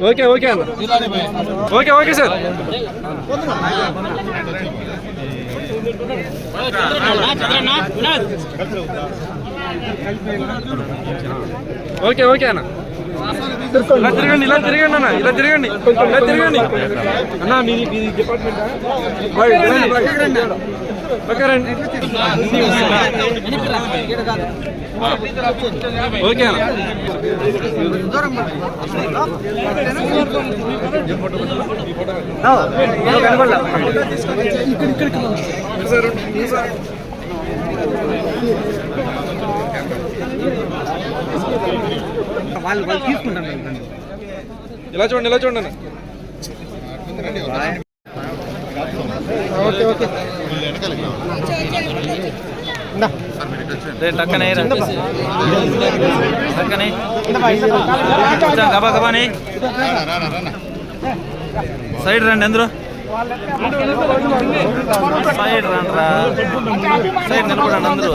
Okay okay అన్న okay okay sir okay okay అన్న ఇలా తిరగండి అన్న ఇలా తిరగండి అన్న మీది డిపార్ట్మెంట్ ఓకే రండి ఓకే అన్న వాళ్ళు తీసుకుంటాను ఇలా చూడండి ఓకే ఓకే గబాని సైడ్ రండి అందరూ సైడ్ రండి సైడ్ నిలబడండి అందరూ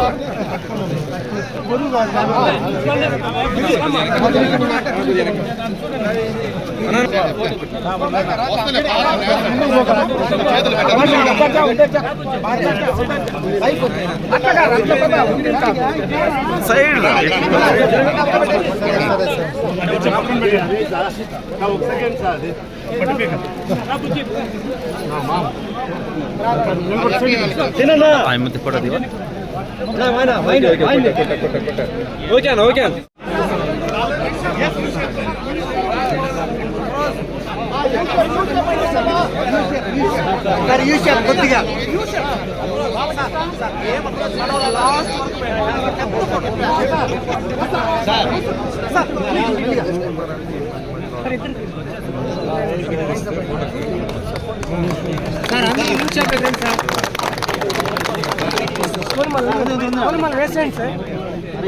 సైడ్ కూడా ఓకే అన్న ఓకే అన్న కొద్దిగా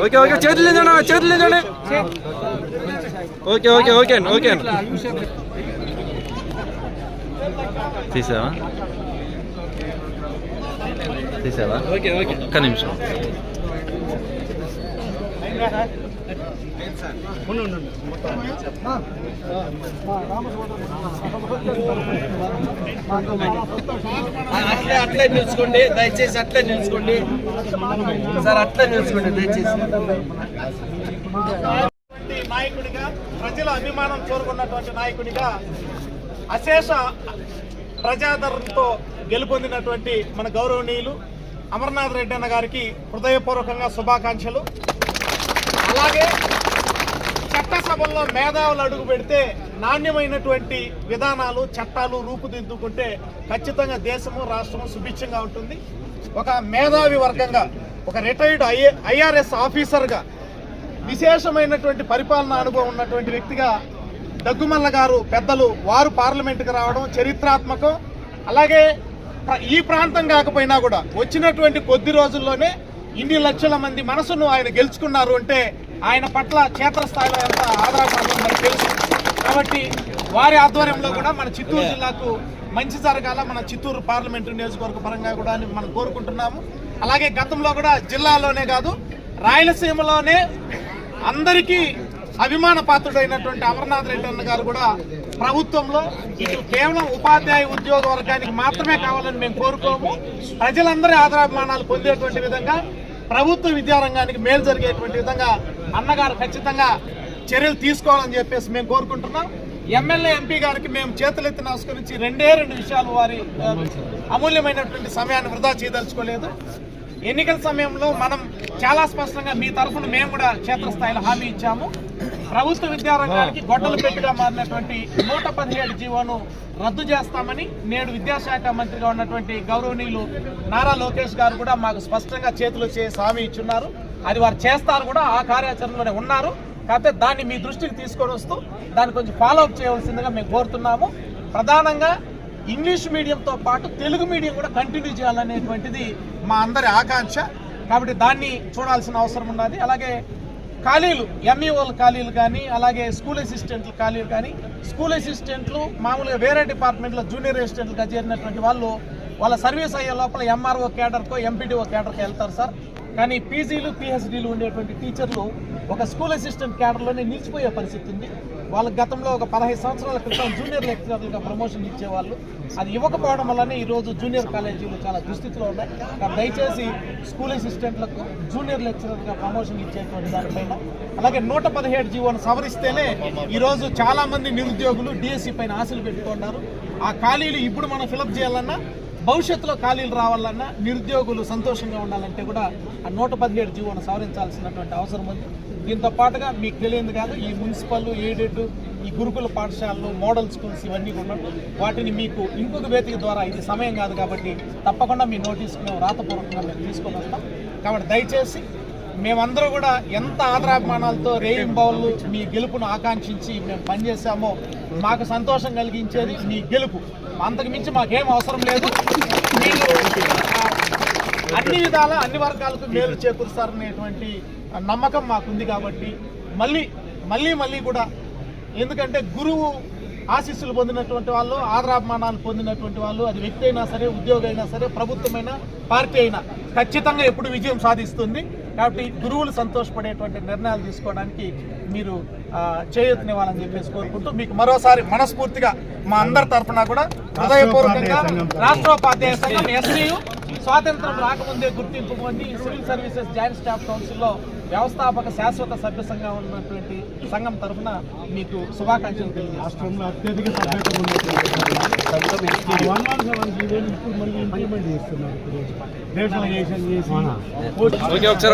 ఓకే ఓకే చేతులు నించండి ఓకే ఓకే ఓకే అండి ఓకే అండి తీసావా ఓకే ఓకే ఒక్క నిమిషం అట్లే నిలుచుకోండి దయచేసి, అట్లే నిలుచుకోండి సార్, అట్లే నిలుచుకోండి దయచేసి. నాయకుడిగా, ప్రజల అభిమానం కోరుకున్నటువంటి నాయకుడిగా, అశేష ప్రజాదరణతో గెలుపొందినటువంటి మన గౌరవనీయులు అమర్నాథ్ రెడ్డి అన్న గారికి హృదయపూర్వకంగా శుభాకాంక్షలు. అలాగే చట్టసభల్లో మేధావులు అడుగు పెడితే నాణ్యమైనటువంటి విధానాలు, చట్టాలు రూపుదిద్దుకుంటే ఖచ్చితంగా దేశము, రాష్ట్రము సుభిక్షంగా ఉంటుంది. ఒక మేధావి వర్గంగా, ఒక రిటైర్డ్ ఐఆర్ఎస్ ఆఫీసర్గా, విశేషమైనటువంటి పరిపాలనా అనుభవం ఉన్నటువంటి వ్యక్తిగా దగ్గుమల్ల గారు పెద్దలు వారు పార్లమెంటుకు రావడం చరిత్రాత్మకం. అలాగే ఈ ప్రాంతం కాకపోయినా కూడా వచ్చినటువంటి కొద్ది రోజుల్లోనే ఇన్ని లక్షల మంది మనసును ఆయన గెలుచుకున్నారు అంటే ఆయన పట్ల క్షేత్రస్థాయిలో ఎంత ఆధారపడదో మనకు తెలుసు. కాబట్టి వారి ఆధ్వర్యంలో కూడా మన చిత్తూరు జిల్లాకు మంచి జరగాల, మన చిత్తూరు పార్లమెంటు నియోజకవర్గ పరంగా కూడా మనం కోరుకుంటున్నాము. అలాగే గతంలో కూడా జిల్లాలోనే కాదు రాయలసీమలోనే అందరికీ అభిమాన పాత్రుడైనటువంటి అమర్నాథ్ రెడ్డి అన్న గారు కూడా ప్రభుత్వంలో ఇటు కేవలం ఉపాధ్యాయ ఉద్యోగ వర్గానికి మాత్రమే కావాలని మేము కోరుకోము, ప్రజలందరి ఆదరాభిమానాలు పొందేటువంటి విధంగా, ప్రభుత్వ విద్యారంగానికి మేలు జరిగేటువంటి విధంగా అన్నగారు ఖచ్చితంగా చర్యలు తీసుకోవాలని చెప్పేసి మేము కోరుకుంటున్నాం. ఎమ్మెల్యే ఎంపీ గారికి మేము చేతులెత్తి నమస్కరించి రెండే విషయాలు, వారి అమూల్యమైనటువంటి సమయాన్ని వృధా చేయదలుచుకోలేదు. ఎన్నికల సమయంలో మనం చాలా స్పష్టంగా మీ తరఫున మేము కూడా క్షేత్రస్థాయిలో హామీ ఇచ్చాము. ప్రభుత్వ విద్యారంగానికి గొడ్డలు పెట్టిగా మారినటువంటి 117 జీవోను రద్దు చేస్తామని నేడు విద్యాశాఖ మంత్రిగా ఉన్నటువంటి గౌరవనీయులు నారా లోకేష్ గారు కూడా మాకు స్పష్టంగా చేతులు చేసి హామీ ఇచ్చున్నారు. అది వారు చేస్తారు కూడా, ఆ కార్యాచరణలోనే ఉన్నారు. కాకపోతే దాన్ని మీ దృష్టికి తీసుకొని వస్తూ దాన్ని కొంచెం ఫాలోఅప్ చేయవలసిందిగా మేము కోరుతున్నాము. ప్రధానంగా ఇంగ్లీష్ మీడియంతో పాటు తెలుగు మీడియం కూడా కంటిన్యూ చేయాలనేటువంటిది మా అందరి ఆకాంక్ష. కాబట్టి దాన్ని చూడాల్సిన అవసరం ఉన్నది. అలాగే ఖాళీలు, ఎంఈఓల ఖాళీలు కానీ, అలాగే స్కూల్ అసిస్టెంట్ల ఖాళీలు కానీ, స్కూల్ అసిస్టెంట్లు మామూలుగా వేరే డిపార్ట్మెంట్లో జూనియర్ అసిస్టెంట్లుగా చేరినటువంటి వాళ్ళు వాళ్ళ సర్వీస్ అయ్యే లోపల ఎంఆర్ఓ కేడర్కో ఎంపీడీఓ కేడర్కో వెళ్తారు సార్. కానీ పీజీలు పిహెచ్డీలు ఉండేటువంటి టీచర్లు ఒక స్కూల్ అసిస్టెంట్ కేడర్లోనే నిలిచిపోయే పరిస్థితి ఉంది. వాళ్ళ గతంలో ఒక 15 సంవత్సరాల క్రితం జూనియర్ లెక్చరర్లుగా ప్రమోషన్ ఇచ్చేవాళ్ళు. అది ఇవ్వకపోవడం వల్లనే ఈరోజు జూనియర్ కాలేజీలు చాలా దుస్థితిలో ఉన్నాయి. దయచేసి స్కూల్ అసిస్టెంట్లకు జూనియర్ లెక్చరర్గా ప్రమోషన్ ఇచ్చేటువంటి దానిపైన, అలాగే 117 జీవోను సవరిస్తేనే ఈరోజు చాలామంది నిరుద్యోగులు డిఎస్సి పైన ఆశలు పెట్టుకున్నారు. ఆ ఖాళీలు ఇప్పుడు మనం ఫిలప్ చేయాలన్నా, భవిష్యత్తులో ఖాళీలు రావాలన్నా, నిరుద్యోగులు సంతోషంగా ఉండాలంటే కూడా ఆ 117 జీవోను సవరించాల్సినటువంటి అవసరం ఉంది. దీంతో పాటుగా మీకు తెలియదు కాదు, ఈ మున్సిపల్, ఎయిడెడ్, ఈ గురుకుల పాఠశాలలు, మోడల్ స్కూల్స్ ఇవన్నీ ఉన్నాయి. వాటిని మీకు ఇంకొక వేదిక ద్వారా, ఇది సమయం కాదు కాబట్టి తప్పకుండా మీ నోటీస్కి మేము రాతపూర్వకంగా మేము తీసుకొని వస్తాం. కాబట్టి దయచేసి మేమందరూ కూడా ఎంత ఆదరాభిమానాలతో రేయింబౌళ్ళు మీ గెలుపును ఆకాంక్షించి మేము పనిచేసామో, మాకు సంతోషం కలిగించేది మీ గెలుపు. అంతకు మించి మాకేం అవసరం లేదు. మీరు అన్ని విధాల అన్ని వర్గాలకు మేలు చేకూరుస్తారనేటువంటి నమ్మకం మాకుంది. కాబట్టి మళ్ళీ కూడా, ఎందుకంటే గురువు ఆశీస్సులు పొందినటువంటి వాళ్ళు, ఆదరాభిమానాలు పొందినటువంటి వాళ్ళు, అది వ్యక్తి అయినా సరే, ఉద్యోగం అయినా సరే, ప్రభుత్వమైనా, పార్టీ అయినా ఖచ్చితంగా ఎప్పుడు విజయం సాధిస్తుంది. కాబట్టి గురువులు సంతోషపడేటువంటి నిర్ణయాలు తీసుకోవడానికి మీరు చేయొత్తునివ్వాలని చెప్పేసి కోరుకుంటూ, మీకు మరోసారి మనస్ఫూర్తిగా మా అందరి తరఫున కూడా హృదయపూర్వకంగా రాష్ట్రోపాధ్యాయ సంఘం ఎస్సీయు స్వాతంత్రం రాకముందే గుర్తింపు పొంది సివిల్ సర్వీసెస్ జాయింట్ స్టాఫ్ కౌన్సిల్లో వ్యవస్థాపక శాశ్వత సభ్య సంఘం ఉన్నటువంటి సంఘం తరఫున మీకు శుభాకాంక్షలు తెలియజేస్తున్నాను. రాష్ట్రంలో అత్యధిక సభ్యత ఇంప్లిమెంట్ చేస్తున్నారు. ఓకే, ఒకసారి